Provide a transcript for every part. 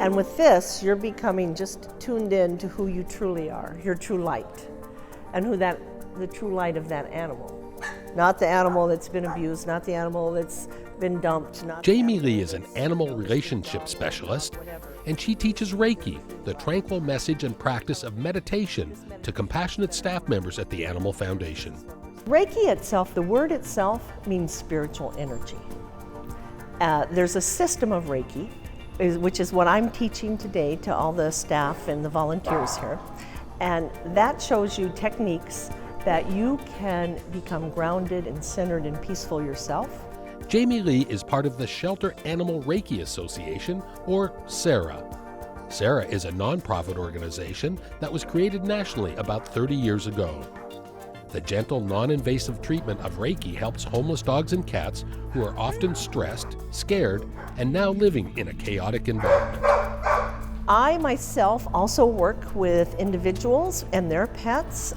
And with this, you're becoming just tuned in to who you truly are, your true light, and the true light of that animal. Not the animal that's been abused, not the animal that's been dumped. Jamie Lee is an animal relationship specialist, and she teaches Reiki, the tranquil message and practice of meditation, to compassionate staff members at the Animal Foundation. Reiki itself, the word itself, means spiritual energy. There's a system of Reiki, which is what I'm teaching today to all the staff and the volunteers here. And that shows you techniques that you can become grounded and centered and peaceful yourself. Jamie Lee is part of the Shelter Animal Reiki Association, or SARA. SARA is a nonprofit organization that was created nationally about 30 years ago. The gentle, non-invasive treatment of Reiki helps homeless dogs and cats who are often stressed, scared, and now living in a chaotic environment. I myself also work with individuals and their pets,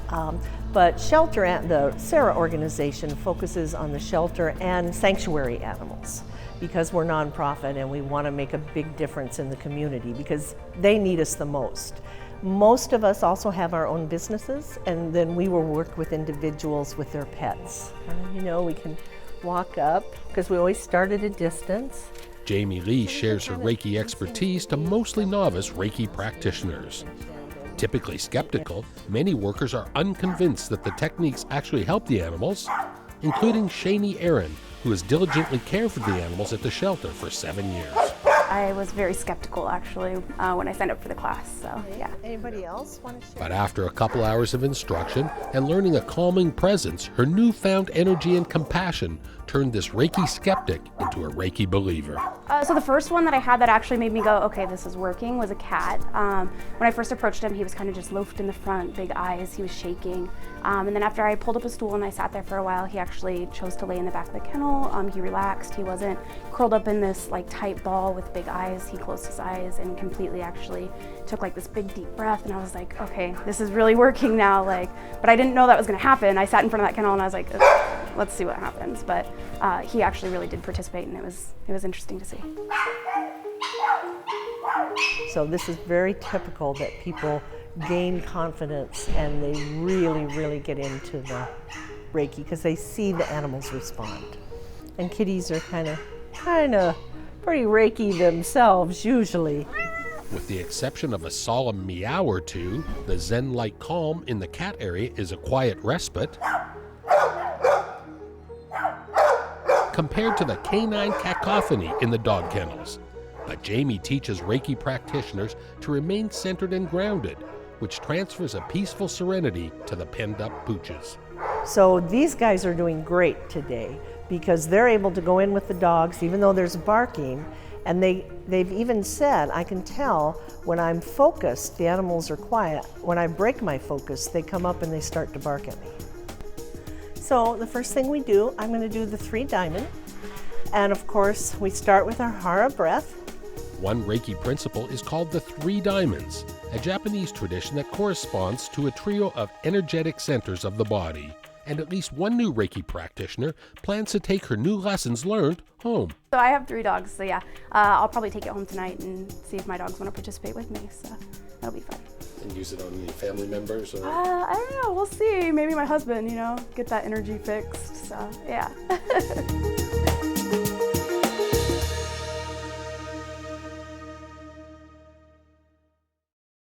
but the SARA organization focuses on the shelter and sanctuary animals because we're nonprofit and we want to make a big difference in the community because they need us the most. Most of us also have our own businesses, and then we will work with individuals with their pets. We can walk up because we always start at a distance. Jamie Lee shares her Reiki expertise to mostly novice Reiki practitioners. Typically skeptical, many workers are unconvinced that the techniques actually help the animals, including Shani Aaron, who has diligently cared for the animals at the shelter for 7 years. I was very skeptical, actually, when I signed up for the class, so yeah. Anybody else want to share? But after a couple hours of instruction and learning a calming presence, her newfound energy and compassion turned this Reiki skeptic into a Reiki believer. So the first one that I had that actually made me go, okay, this is working, was a cat. When I first approached him, he was kind of just loafed in the front, big eyes, he was shaking. And then after I pulled up a stool and I sat there for a while, he actually chose to lay in the back of the kennel. He relaxed, he wasn't curled up in this tight ball with big eyes. He closed his eyes and completely actually took this big deep breath, and I was like, okay, this is really working now. But I didn't know that was gonna happen. I sat in front of that kennel and I was like, let's see what happens. But he actually really did participate, and it was interesting to see. So this is very typical that people gain confidence and they really, really get into the Reiki because they see the animals respond. And kitties are kind of pretty Reiki themselves usually. With the exception of a solemn meow or two, the zen-like calm in the cat area is a quiet respite compared to the canine cacophony in the dog kennels. But Jamie teaches Reiki practitioners to remain centered and grounded, which transfers a peaceful serenity to the penned-up pooches. So these guys are doing great today because they're able to go in with the dogs even though there's barking, and they've even said, I can tell when I'm focused, the animals are quiet. When I break my focus, they come up and they start to bark at me. So the first thing we do, I'm going to do the 3 diamond, and of course we start with our hara breath. One Reiki principle is called the 3 diamonds, a Japanese tradition that corresponds to a trio of energetic centers of the body. And at least one new Reiki practitioner plans to take her new lessons learned home. So I have 3 dogs, so yeah, I'll probably take it home tonight and see if my dogs want to participate with me, so that'll be fun. And use it on any family members? Or? I don't know, we'll see. Maybe my husband, get that energy fixed, so yeah.